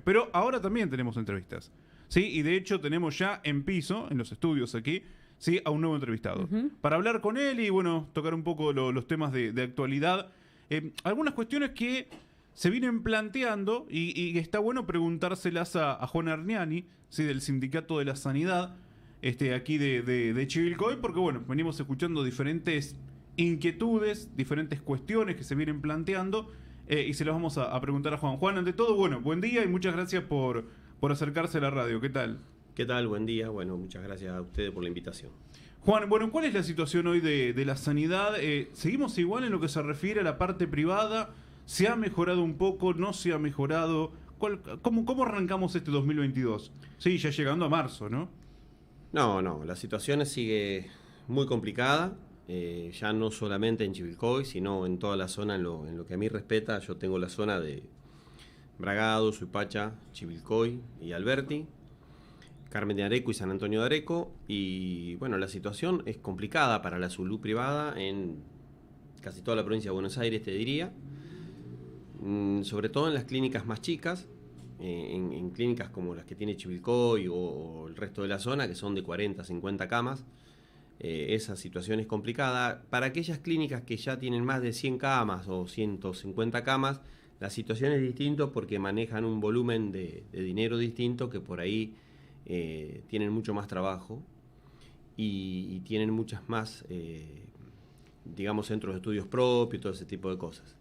Pero ahora también tenemos entrevistas. Sí, y de hecho tenemos ya en piso, en los estudios aquí, sí, a un nuevo entrevistado. Para hablar con él y bueno, tocar un poco los temas de actualidad. Algunas cuestiones que se vienen planteando y está bueno preguntárselas a Juan Arniani, sí, del Sindicato de la Sanidad, aquí de Chivilcoy, porque bueno, venimos escuchando diferentes inquietudes, diferentes cuestiones que se vienen planteando. Y se las vamos a preguntar a Juan. Juan, ante todo, bueno, buen día y muchas gracias por acercarse a la radio. ¿Qué tal? ¿Qué tal? Buen día. Bueno, muchas gracias a ustedes por la invitación. Juan, bueno, ¿cuál es la situación hoy de la sanidad? ¿Seguimos igual en lo que se refiere a la parte privada? ¿Se ha mejorado un poco? ¿No se ha mejorado? ¿Cómo arrancamos este 2022? Sí, ya llegando a marzo, ¿no? No, la situación sigue muy complicada. Ya no solamente en Chivilcoy, sino en toda la zona, en lo que a mí respeta. Yo tengo la zona de Bragado, Suipacha, Chivilcoy y Alberti, Carmen de Areco y San Antonio de Areco. Y bueno, la situación es complicada para la salud privada en casi toda la provincia de Buenos Aires, te diría. Sobre todo en las clínicas más chicas, en clínicas como las que tiene Chivilcoy o el resto de la zona, que son de 40, 50 camas. Esa situación es complicada. Para aquellas clínicas que ya tienen más de 100 camas o 150 camas, la situación es distinta porque manejan un volumen de dinero distinto, que por ahí tienen mucho más trabajo y tienen muchas más, digamos, centros de estudios propios y todo ese tipo de cosas.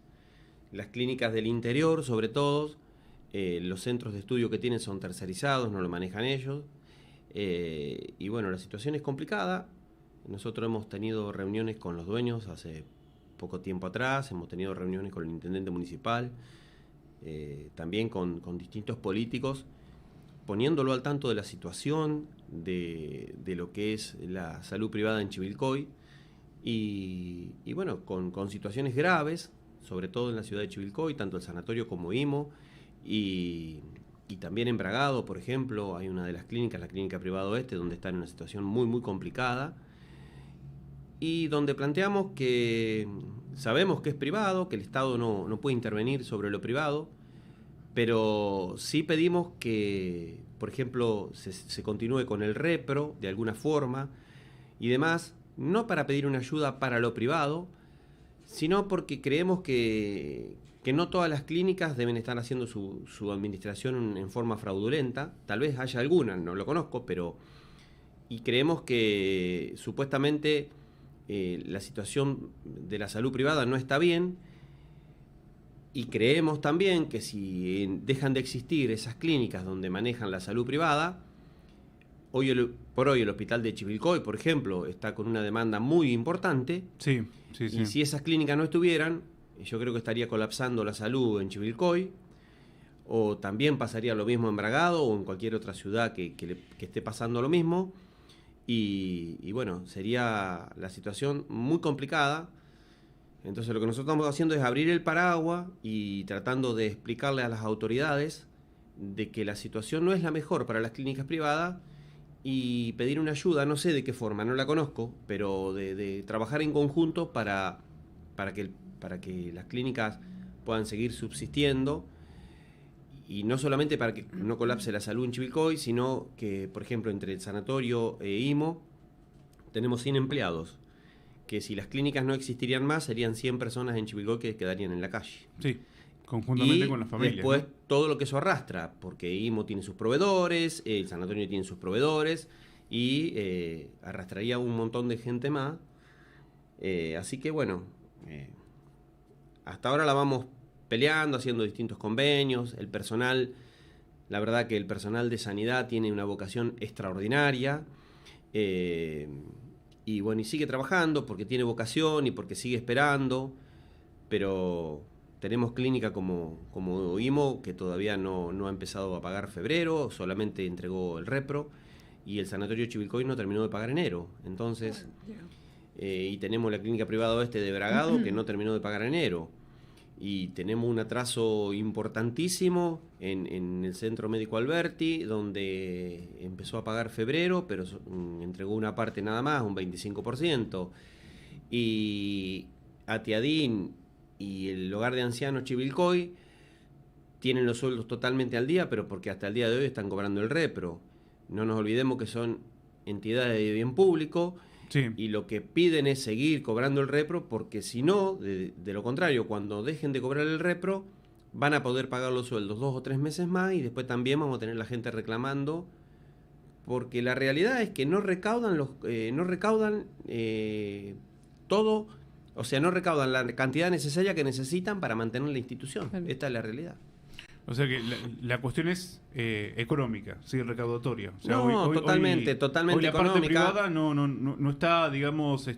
Las clínicas del interior, sobre todo, los centros de estudio que tienen son tercerizados, no lo manejan ellos. Y bueno, la situación es complicada. Nosotros hemos tenido reuniones con los dueños hace poco tiempo atrás, hemos tenido reuniones con el intendente municipal, también con distintos políticos, poniéndolo al tanto de la situación, de lo que es la salud privada en Chivilcoy, y bueno, con situaciones graves, sobre todo en la ciudad de Chivilcoy, tanto el sanatorio como IMO, y también en Bragado, por ejemplo, hay una de las clínicas, la clínica privada oeste, donde está en una situación muy, muy complicada, y donde planteamos que sabemos que es privado, que el Estado no puede intervenir sobre lo privado, pero sí pedimos que, por ejemplo, se continúe con el repro de alguna forma y demás, no para pedir una ayuda para lo privado, sino porque creemos que no todas las clínicas deben estar haciendo su administración en forma fraudulenta. Tal vez haya alguna, no lo conozco, pero... Y creemos que supuestamente la situación de la salud privada no está bien, y creemos también que si dejan de existir esas clínicas donde manejan la salud privada, por hoy el hospital de Chivilcoy, por ejemplo, está con una demanda muy importante. Sí. Y si esas clínicas no estuvieran, yo creo que estaría colapsando la salud en Chivilcoy, o también pasaría lo mismo en Bragado o en cualquier otra ciudad que esté pasando lo mismo. Y bueno, sería la situación muy complicada. Entonces lo que nosotros estamos haciendo es abrir el paraguas y tratando de explicarle a las autoridades de que la situación no es la mejor para las clínicas privadas, y pedir una ayuda, no sé de qué forma, no la conozco, pero de trabajar en conjunto para que las clínicas puedan seguir subsistiendo, y no solamente para que no colapse la salud en Chivilcoy, sino que, por ejemplo, entre el sanatorio e IMO tenemos 100 empleados, que si las clínicas no existirían más, serían 100 personas en Chivilcoy que quedarían en la calle. Sí, conjuntamente y con las familias. Después, ¿no? todo lo que eso arrastra, porque IMO tiene sus proveedores, el sanatorio tiene sus proveedores, y arrastraría un montón de gente más. Así que bueno, hasta ahora la vamos peleando, haciendo distintos convenios. El personal, la verdad que el personal de sanidad tiene una vocación extraordinaria, y bueno, y sigue trabajando porque tiene vocación y porque sigue esperando, pero tenemos clínica como IMO, que todavía no ha empezado a pagar febrero, solamente entregó el repro, y el sanatorio Chivilcoy no terminó de pagar enero. Entonces, y tenemos la clínica privada oeste de Bragado, que no terminó de pagar enero. Y tenemos un atraso importantísimo en el Centro Médico Alberti, donde empezó a pagar febrero, pero entregó una parte nada más, un 25%. Y Atiadín y el hogar de ancianos Chivilcoy tienen los sueldos totalmente al día, pero porque hasta el día de hoy están cobrando el repro. No nos olvidemos que son entidades de bien público, Sí. y lo que piden es seguir cobrando el repro, porque si no, de lo contrario, cuando dejen de cobrar el repro, van a poder pagar los sueldos 2 o 3 meses más, y después también vamos a tener la gente reclamando, porque la realidad es que no recaudan todo, o sea, no recaudan la cantidad necesaria que necesitan para mantener la institución. Claro. Esta es la realidad. O sea que la cuestión es económica, sí, recaudatoria. O sea, No, totalmente hoy la parte económica. privada no está, digamos,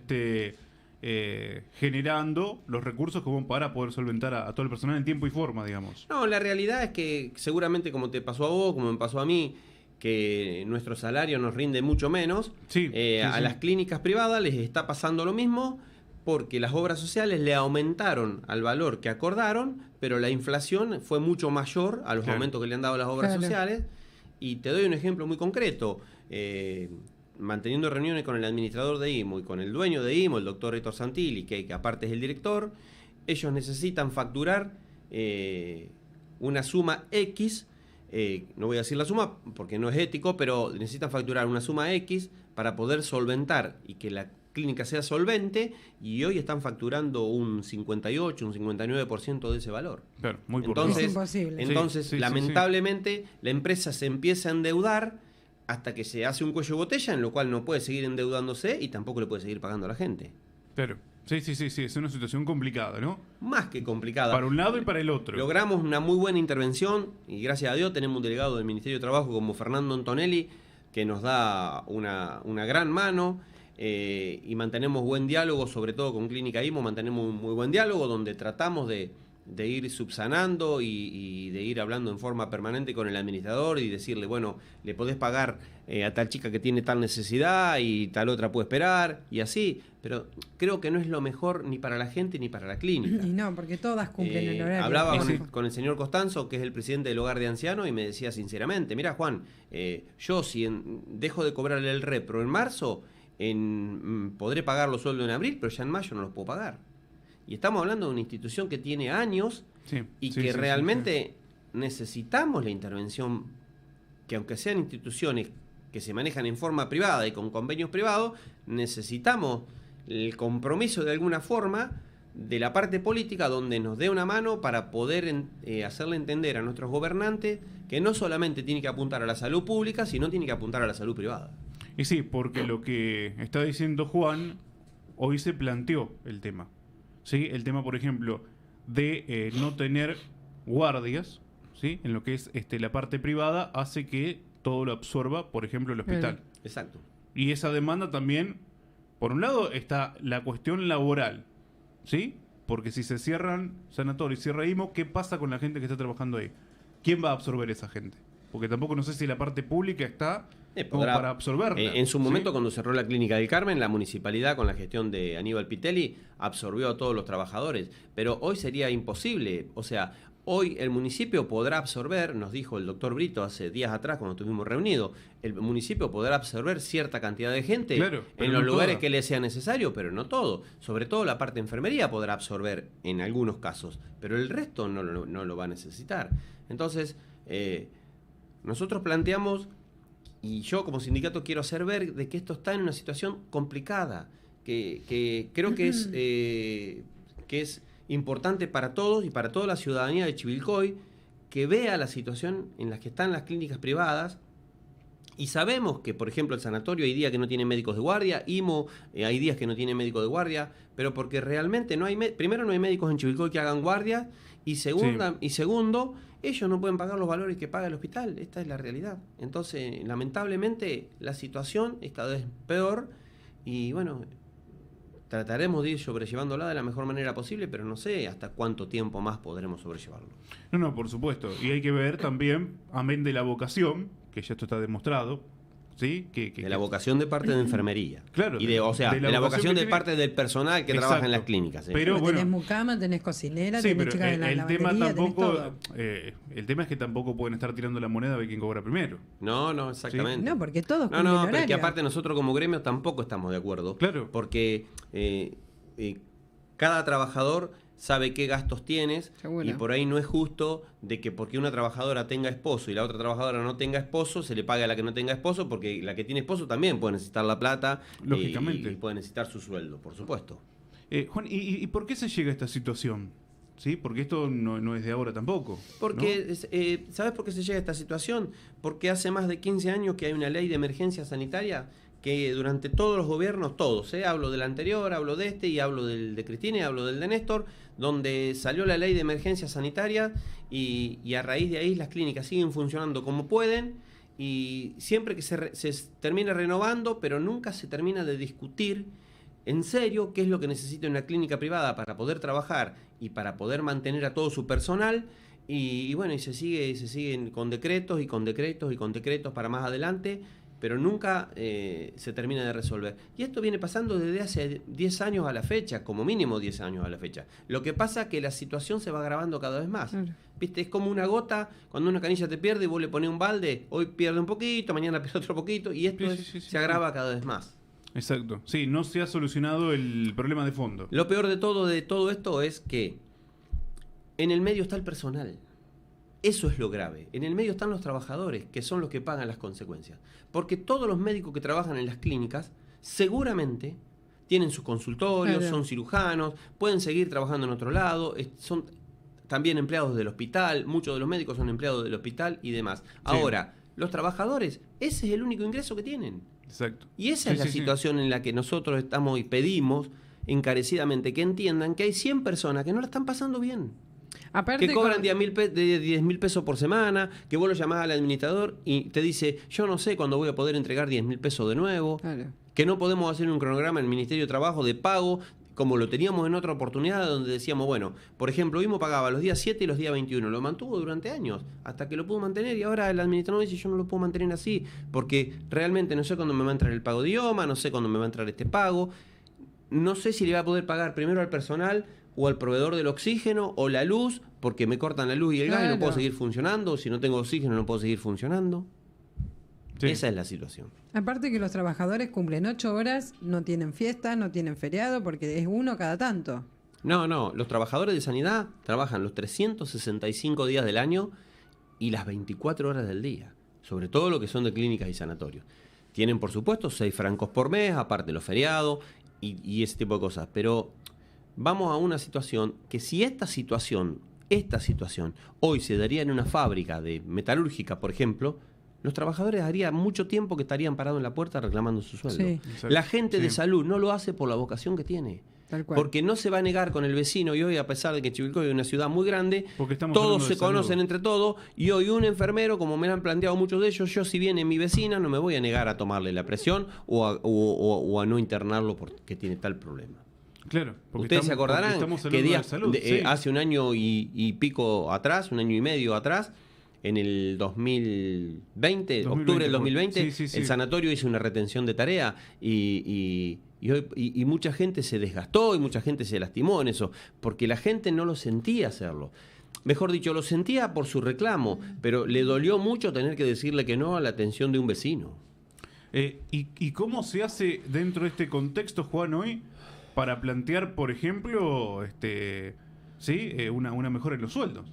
generando los recursos como para poder solventar a todo el personal en tiempo y forma, digamos. No, la realidad es que seguramente, como te pasó a vos, como me pasó a mí, que nuestro salario nos rinde mucho menos, Sí, a sí. las clínicas privadas les está pasando lo mismo, porque las obras sociales le aumentaron al valor que acordaron, pero la inflación fue mucho mayor a los Claro. aumentos que le han dado las obras Claro. sociales. Y te doy un ejemplo muy concreto. Manteniendo reuniones con el administrador de IMO y con el dueño de IMO, el doctor Héctor Santilli, que aparte es el director, ellos necesitan facturar una suma X, no voy a decir la suma porque no es ético, pero necesitan facturar una suma X para poder solventar y que la clínica sea solvente, y hoy están facturando un 58, un 59% de ese valor. Claro, muy por Entonces, Es imposible. entonces Sí, sí, sí, lamentablemente, la empresa se empieza a endeudar hasta que se hace un cuello de botella, en lo cual no puede seguir endeudándose y tampoco le puede seguir pagando a la gente. Claro. Sí, es una situación complicada, ¿no? Más que complicada. Para un lado y para el otro. Logramos una muy buena intervención y gracias a Dios tenemos un delegado del Ministerio de Trabajo como Fernando Antonelli, que nos da una gran mano, y mantenemos buen diálogo, sobre todo con Clínica IMO, mantenemos un muy buen diálogo donde tratamos de ir subsanando y de ir hablando en forma permanente con el administrador y decirle, bueno, le podés pagar a tal chica que tiene tal necesidad y tal otra puede esperar, y así, pero creo que no es lo mejor ni para la gente ni para la clínica. Y no, porque todas cumplen el horario. Hablaba Sí. con el señor Costanzo, que es el presidente del hogar de ancianos, y me decía sinceramente, mira Juan, yo si dejo de cobrarle el repro en marzo, podré pagar los sueldos en abril, pero ya en mayo no los puedo pagar. Y estamos hablando de una institución que tiene años Sí, y sí, que sí, realmente necesitamos la intervención, que aunque sean instituciones que se manejan en forma privada y con convenios privados, necesitamos el compromiso de alguna forma de la parte política, donde nos dé una mano para poder hacerle entender a nuestros gobernantes que no solamente tiene que apuntar a la salud pública, sino tiene que apuntar a la salud privada. Y sí, porque lo que está diciendo Juan, hoy se planteó el tema. ¿Sí? El tema, por ejemplo, de no tener guardias, ¿sí? En lo que es la parte privada, hace que todo lo absorba, por ejemplo, el hospital. Exacto. Y esa demanda también, por un lado, está la cuestión laboral, ¿sí? Porque si se cierran sanatorios, cierra IMO, ¿qué pasa con la gente que está trabajando ahí? ¿Quién va a absorber esa gente? Porque tampoco no sé si la parte pública está como para absorberla. En su momento, ¿sí? cuando cerró la Clínica del Carmen, la municipalidad, con la gestión de Aníbal Pitelli, absorbió a todos los trabajadores. Pero hoy sería imposible. O sea, hoy el municipio podrá absorber, nos dijo el doctor Brito hace días atrás cuando estuvimos reunidos, el municipio podrá absorber cierta cantidad de gente, Claro, pero en los no lugares toda. que le sea necesario, pero no todo. Sobre todo la parte de enfermería podrá absorber en algunos casos, pero el resto no lo va a necesitar. Entonces, nosotros planteamos, y yo como sindicato quiero hacer ver de que esto está en una situación complicada, que creo que es importante para todos y para toda la ciudadanía de Chivilcoy, que vea la situación en la que están las clínicas privadas. Y sabemos que, por ejemplo, el sanatorio hay días que no tiene médicos de guardia, IMO hay días que no tiene médicos de guardia, pero porque realmente no hay, primero no hay médicos en Chivilcoy que hagan guardia, y segundo, ellos no pueden pagar los valores que paga el hospital. Esta es la realidad. Entonces, lamentablemente, la situación es cada vez peor, y bueno, trataremos de ir sobrellevándola de la mejor manera posible, pero no sé hasta cuánto tiempo más podremos sobrellevarlo. No, por supuesto. Y hay que ver también, amén de la vocación, que ya esto está demostrado, ¿sí? De la vocación de parte de enfermería. Claro, Y de la vocación que de tiene- parte del personal que trabaja en las clínicas. ¿sí? Pero Tenés bueno, mucama, tenés cocinera, sí, tenés pero chicas de la el tema lavandería, tenés tampoco, todo. el tema es que tampoco pueden estar tirando la moneda de quien cobra primero. No, exactamente. No, porque todos No, cumplen pero horario. que aparte nosotros como gremio tampoco estamos de acuerdo. Claro. Porque cada trabajador sabe qué gastos tienes, Seguro. y por ahí no es justo de que porque una trabajadora tenga esposo y la otra trabajadora no tenga esposo, se le pague a la que no tenga esposo, porque la que tiene esposo también puede necesitar la plata, Lógicamente. y puede necesitar su sueldo, por supuesto. Juan, ¿y por qué se llega a esta situación? ¿Sí? Porque esto no es de ahora tampoco. Porque, ¿sabes por qué se llega a esta situación? Porque hace más de 15 años que hay una ley de emergencia sanitaria que durante todos los gobiernos, todos, hablo del anterior, hablo de este, y hablo del de Cristina, y hablo del de Néstor, donde salió la ley de emergencia sanitaria, y a raíz de ahí las clínicas siguen funcionando como pueden, y siempre que se termina renovando, pero nunca se termina de discutir en serio qué es lo que necesita una clínica privada para poder trabajar y para poder mantener a todo su personal. Y bueno, y se siguen con decretos y con decretos y con decretos para más adelante, pero nunca se termina de resolver. Y esto viene pasando desde hace 10 años a la fecha, como mínimo 10 años a la fecha. Lo que pasa es que la situación se va agravando cada vez más. Claro. ¿Viste? Es como una gota, cuando una canilla te pierde y vos le pones un balde, hoy pierde un poquito, mañana pierde otro poquito, y esto Sí, se agrava cada vez más. Exacto. Sí, no se ha solucionado el problema de fondo. Lo peor de todo esto es que en el medio está el personal. Eso es lo grave. En el medio están los trabajadores, que son los que pagan las consecuencias. Porque todos los médicos que trabajan en las clínicas seguramente tienen sus consultorios, Claro. son cirujanos, pueden seguir trabajando en otro lado, son también empleados del hospital, muchos de los médicos son empleados del hospital y demás. Ahora, los trabajadores, ese es el único ingreso que tienen. Exacto. Y esa Sí, es la sí, sí. situación en la que nosotros estamos y pedimos encarecidamente que entiendan que hay 100 personas que no la están pasando bien. Aparte Que cobran con- 10.000 pesos por semana, que vos lo llamás al administrador y te dice, yo no sé cuándo voy a poder entregar 10.000 pesos de nuevo, Claro. que no podemos hacer un cronograma en el Ministerio de Trabajo de pago, como lo teníamos en otra oportunidad, donde decíamos, bueno, por ejemplo, IMO pagaba los días 7 y los días 21, lo mantuvo durante años, hasta que lo pudo mantener, y ahora el administrador dice, yo no lo puedo mantener así, porque realmente no sé cuándo me va a entrar el pago de IOMA, no sé cuándo me va a entrar este pago, no sé si le va a poder pagar primero al personal o al proveedor del oxígeno o la luz, porque me cortan la luz y el gas y no Claro. puedo seguir funcionando, si no tengo oxígeno no puedo seguir funcionando. Sí. Esa es la situación. Aparte que los trabajadores cumplen 8 horas, no tienen fiesta, no tienen feriado, porque es uno cada tanto. No, los trabajadores de sanidad trabajan los 365 días del año y las 24 horas del día, sobre todo lo que son de clínicas y sanatorios. Tienen, por supuesto, 6 francos por mes, aparte los feriados y ese tipo de cosas, pero vamos a una situación que si esta situación hoy se daría en una fábrica de metalúrgica, por ejemplo, los trabajadores haría mucho tiempo que estarían parados en la puerta reclamando su sueldo. Sí. Exacto. La gente Sí. de salud no lo hace por la vocación que tiene. Tal cual. Porque no se va a negar con el vecino, y hoy, a pesar de que Chivilcoy es una ciudad muy grande, Porque estamos todos hablando de se conocen salud. entre todos, y hoy un enfermero, como me lo han planteado muchos de ellos, yo si viene mi vecina no me voy a negar a tomarle la presión o a no internarlo porque tiene tal problema. Claro. Porque Ustedes se estamos- porque acordarán estamos que hablando de días, salud. Sí. hace un año y pico atrás, un año y medio atrás, en el 2020, octubre del 2020, Sí, sí, sí. el sanatorio hizo una retención de tarea y mucha gente se desgastó y mucha gente se lastimó en eso, porque la gente no lo sentía hacerlo. Mejor dicho, lo sentía por su reclamo, pero le dolió mucho tener que decirle que no a la atención de un vecino. ¿Y cómo se hace dentro de este contexto, Juan, hoy para plantear, por ejemplo, una mejora en los sueldos?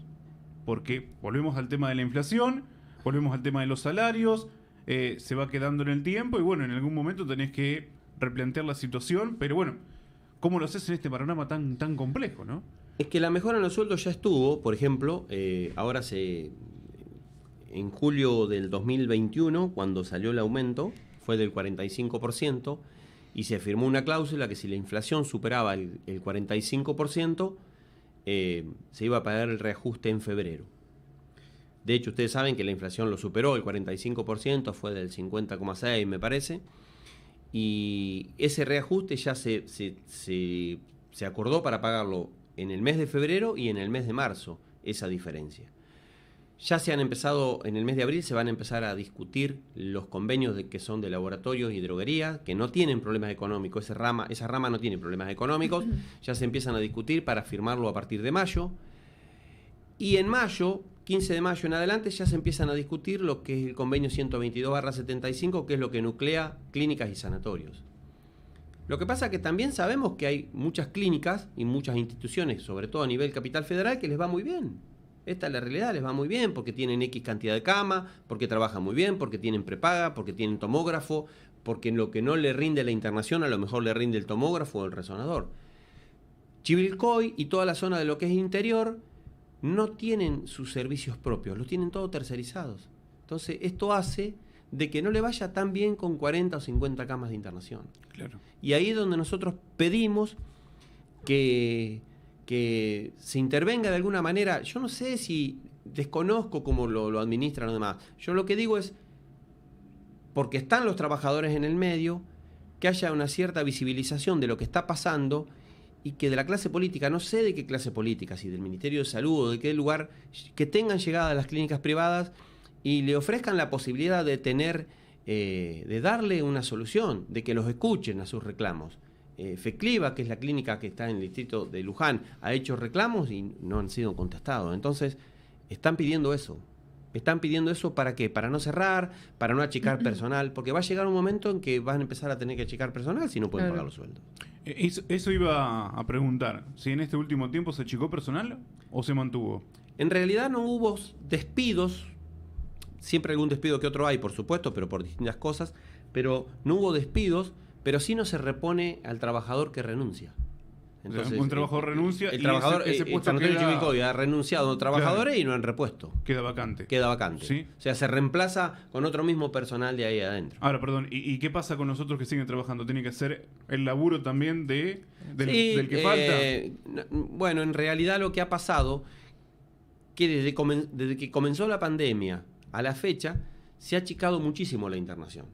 Porque volvemos al tema de la inflación, volvemos al tema de los salarios, se va quedando en el tiempo y bueno, en algún momento tenés que replantear la situación, pero bueno, ¿cómo lo haces en este panorama tan complejo, no? Es que la mejora en los sueldos ya estuvo, por ejemplo, ahora en julio del 2021, cuando salió el aumento, fue del 45%, y se firmó una cláusula que si la inflación superaba el 45%, se iba a pagar el reajuste en febrero. De hecho, ustedes saben que la inflación lo superó, el 45%, fue del 50,6 me parece, y ese reajuste ya se acordó para pagarlo en el mes de febrero y en el mes de marzo, esa diferencia. Ya se han empezado, en el mes de abril se van a empezar a discutir los convenios que son de laboratorios y droguerías, que no tienen problemas económicos, esa rama no tiene problemas económicos, ya se empiezan a discutir para firmarlo a partir de mayo. Y en mayo, 15 de mayo en adelante, ya se empiezan a discutir lo que es el convenio 122/75, que es lo que nuclea clínicas y sanatorios. Lo que pasa es que también sabemos que hay muchas clínicas y muchas instituciones, sobre todo a nivel capital federal, que les va muy bien. Esta es la realidad, les va muy bien porque tienen X cantidad de cama, porque trabajan muy bien, porque tienen prepaga, porque tienen tomógrafo, porque en lo que no le rinde la internación a lo mejor le rinde el tomógrafo o el resonador. Chivilcoy y toda la zona de lo que es interior no tienen sus servicios propios, los tienen todos tercerizados. Entonces esto hace de que no le vaya tan bien con 40 o 50 camas de internación. Claro. Y ahí es donde nosotros pedimos que se intervenga de alguna manera. Yo no sé si desconozco cómo lo administran los demás. Yo lo que digo es, porque están los trabajadores en el medio, que haya una cierta visibilización de lo que está pasando y que de la clase política, no sé de qué clase política, si del Ministerio de Salud o de qué lugar, que tengan llegada a las clínicas privadas y le ofrezcan la posibilidad de tener, de darle una solución, de que los escuchen a sus reclamos. FECLIVA, que es la clínica que está en el distrito de Luján, ha hecho reclamos y no han sido contestados. Entonces, están pidiendo eso. ¿Están pidiendo eso para qué? Para no cerrar, para no achicar personal, porque va a llegar un momento en que van a empezar a tener que achicar personal si no pueden pagar los sueldos. Eso iba a preguntar, si en este último tiempo se achicó personal o se mantuvo. En realidad no hubo despidos, siempre algún despido que otro hay, por supuesto, pero por distintas cosas, pero no hubo despidos, pero sí no se repone al trabajador que renuncia. Entonces, o sea, un trabajador renuncia el y trabajador, ese el puesto sanatorio queda, Chivilcoy ha renunciado a trabajadores, claro, y no han repuesto. Queda vacante. Queda vacante. ¿Sí? O sea, se reemplaza con otro mismo personal de ahí adentro. Ahora, perdón, ¿y qué pasa con nosotros que siguen trabajando? ¿Tiene que hacer el laburo también del que falta? Bueno, en realidad lo que ha pasado, que desde que comenzó la pandemia a la fecha, se ha achicado muchísimo la internación.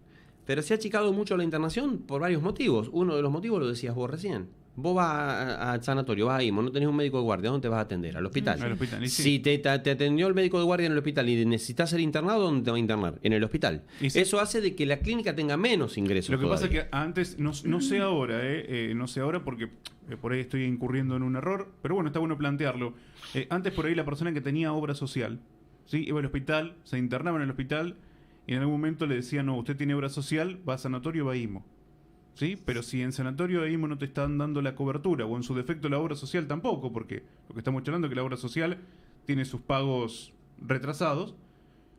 Pero se ha achicado mucho la internación por varios motivos. Uno de los motivos lo decías vos recién. Vos vas al sanatorio, vas a IMO, no tenés un médico de guardia, ¿dónde te vas a atender? Al hospital. Al hospital, sí. Si te atendió el médico de guardia en el hospital y necesitas ser internado, ¿dónde te va a internar? En el hospital. Sí. Eso hace de que la clínica tenga menos ingresos. Lo que todavía. pasa es que antes, no sé ahora, no sé ahora porque por ahí estoy incurriendo en un error, pero bueno, está bueno plantearlo. Antes por ahí la persona que tenía obra social, ¿sí? Iba al hospital, se internaba en el hospital y en algún momento le decían, no, usted tiene obra social, va a sanatorio, va a IMO. ¿Sí? Pero si en sanatorio de IMO no te están dando la cobertura, o en su defecto la obra social tampoco, porque lo que estamos charlando es que la obra social tiene sus pagos retrasados.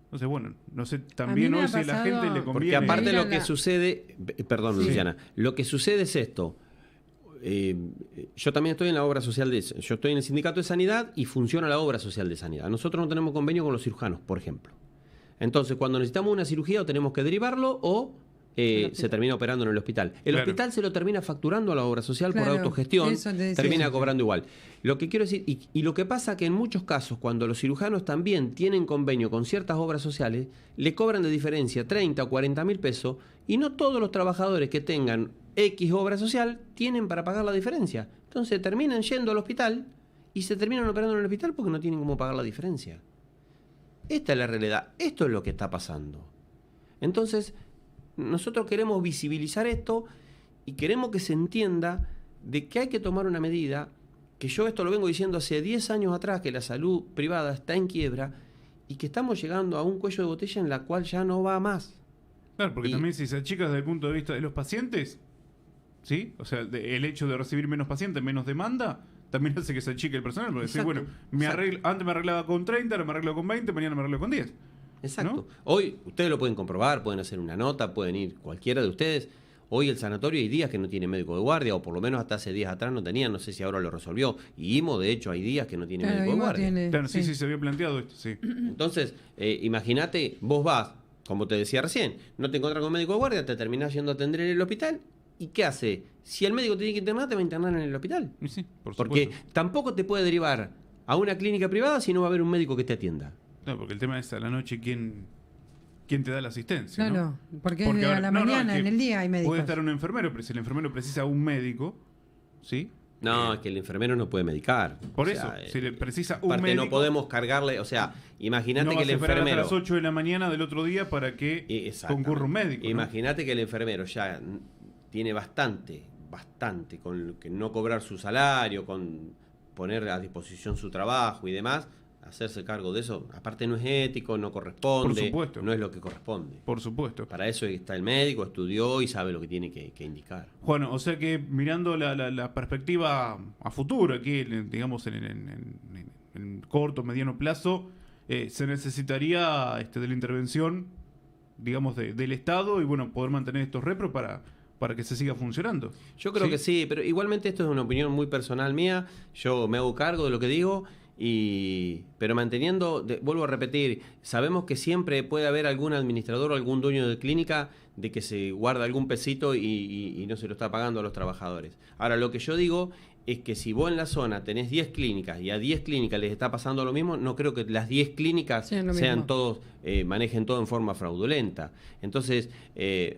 Entonces, bueno, no sé, también hoy si la gente le conviene. Porque aparte lo que sucede, perdón, sí, Luciana, lo que sucede es esto. Yo también estoy en la obra social yo estoy en el sindicato de sanidad y funciona la obra social de sanidad. Nosotros no tenemos convenio con los cirujanos, por ejemplo. Entonces, cuando necesitamos una cirugía o tenemos que derivarlo o se termina operando en el hospital. El hospital se lo termina facturando a la obra social por autogestión, termina cobrando igual. Lo que quiero decir, y lo que pasa que en muchos casos, cuando los cirujanos también tienen convenio con ciertas obras sociales, le cobran de diferencia 30 o 40 mil pesos, y no todos los trabajadores que tengan X obra social tienen para pagar la diferencia. Entonces terminan yendo al hospital y se terminan operando en el hospital porque no tienen cómo pagar la diferencia. Esta es la realidad. Esto es lo que está pasando. Entonces, nosotros queremos visibilizar esto y queremos que se entienda de que hay que tomar una medida, que yo esto lo vengo diciendo hace 10 años atrás, que la salud privada está en quiebra y que estamos llegando a un cuello de botella en la cual ya no va más. Claro, porque también si se achica desde el punto de vista de los pacientes, ¿sí? O sea, el hecho de recibir menos pacientes, menos demanda, también hace que se achique el personal. Porque decir, bueno, antes me arreglaba con 30, ahora me arreglo con 20, mañana me arreglo con 10. Exacto. ¿No? Hoy ustedes lo pueden comprobar, pueden hacer una nota, pueden ir cualquiera de ustedes. Hoy el sanatorio hay días que no tiene médico de guardia, o por lo menos hasta hace días atrás no tenían, no sé si ahora lo resolvió. Y IMO, de hecho, hay días que no tiene médico de guardia. Claro, sí, se había planteado esto, sí. Entonces, imagínate, vos vas, como te decía recién, no te encontrás con médico de guardia, te terminás yendo a atender en el hospital, ¿y qué hace? Si el médico tiene que internar, te va a internar en el hospital. Sí, por porque supuesto. tampoco te puede derivar a una clínica privada si no va a haber un médico que te atienda. No, porque el tema es a la noche quién te da la asistencia. No, porque a la mañana, en el día hay médicos. Puede estar un enfermero, pero si el enfermero precisa un médico, ¿sí? No, es que el enfermero no puede medicar. Por eso, si le precisa un aparte médico... no podemos cargarle, o sea, imagínate no que el enfermero... hasta las 8 de la mañana del otro día para que concurra un médico. Imagínate que el enfermero ya tiene bastante con que no cobrar su salario, con poner a disposición su trabajo y demás, hacerse cargo de eso. Aparte no es ético, no corresponde. Por supuesto. No es lo que corresponde. Por supuesto. Para eso está el médico, estudió y sabe lo que tiene que indicar. Juan, o sea que mirando la perspectiva a futuro, aquí, digamos, en corto, mediano plazo, se necesitaría de la intervención, digamos, del Estado y, bueno, poder mantener estos repros para que se siga funcionando. Yo creo que sí, pero igualmente esto es una opinión muy personal mía. Yo me hago cargo de lo que digo. Pero manteniendo, vuelvo a repetir, sabemos que siempre puede haber algún administrador o algún dueño de clínica de que se guarda algún pesito y no se lo está pagando a los trabajadores. Ahora, lo que yo digo es que si vos en la zona tenés 10 clínicas y a 10 clínicas les está pasando lo mismo, no creo que las 10 clínicas sean todos, manejen todo en forma fraudulenta. Entonces,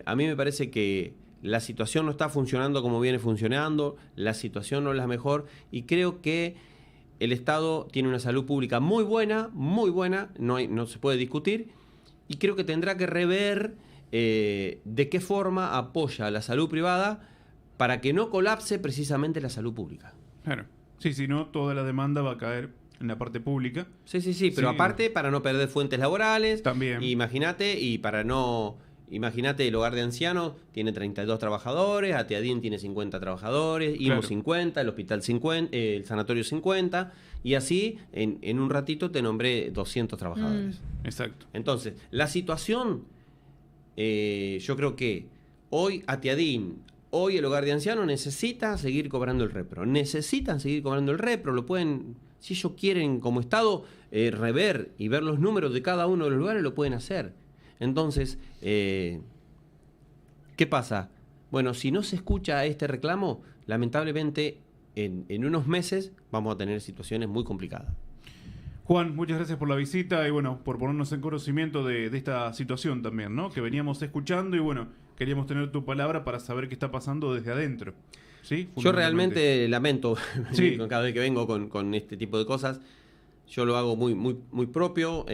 a mí me parece que la situación no está funcionando como viene funcionando, la situación no es la mejor y creo que el Estado tiene una salud pública muy buena, no se puede discutir, y creo que tendrá que rever de qué forma apoya a la salud privada para que no colapse precisamente la salud pública. Claro. Sí, si no, toda la demanda va a caer en la parte pública. Sí, pero aparte, para no perder fuentes laborales, también. Imagínate, y para no... Imagínate, el hogar de ancianos tiene 32 trabajadores, Atiadín tiene 50 trabajadores, IMO 50, el hospital 50, el sanatorio 50, y así en un ratito te nombré 200 trabajadores. Exacto. Entonces, la situación, yo creo que hoy Atiadín, hoy el hogar de ancianos necesita seguir cobrando el repro. Necesitan seguir cobrando el repro, lo pueden, si ellos quieren como Estado, rever y ver los números de cada uno de los lugares, lo pueden hacer. Entonces, ¿qué pasa? Bueno, si no se escucha este reclamo, lamentablemente en unos meses vamos a tener situaciones muy complicadas. Juan, muchas gracias por la visita y bueno, por ponernos en conocimiento de esta situación también, ¿no? Que veníamos escuchando y bueno, queríamos tener tu palabra para saber qué está pasando desde adentro. ¿Sí? Yo realmente lamento cada vez que vengo con este tipo de cosas. Yo lo hago muy propio.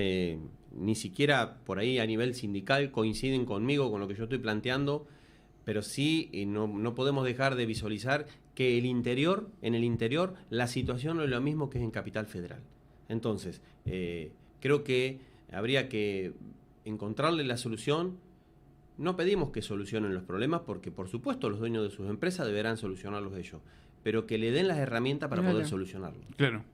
Ni siquiera por ahí a nivel sindical coinciden conmigo con lo que yo estoy planteando, pero sí no podemos dejar de visualizar que en el interior la situación no es lo mismo que es en Capital Federal. Entonces, creo que habría que encontrarle la solución. No pedimos que solucionen los problemas porque, por supuesto, los dueños de sus empresas deberán solucionarlos ellos, pero que le den las herramientas para poder solucionarlos. Claro.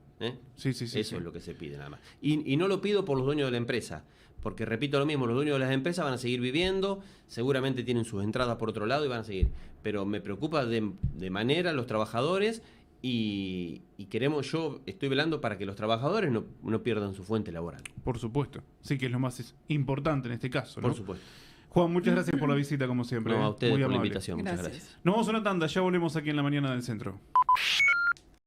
Sí. Eso es lo que se pide nada más. Y no lo pido por los dueños de la empresa, porque repito lo mismo, los dueños de las empresas van a seguir viviendo, seguramente tienen sus entradas por otro lado y van a seguir. Pero me preocupa de manera los trabajadores y yo estoy velando para que los trabajadores no pierdan su fuente laboral. Por supuesto. Sí, que es lo más importante en este caso, ¿no? Por supuesto. Juan, muchas gracias por la visita, como siempre. No, a ustedes muy por amable. la invitación. Muchas gracias. Nos vamos a una tanda, ya volvemos aquí en La Mañana del Centro.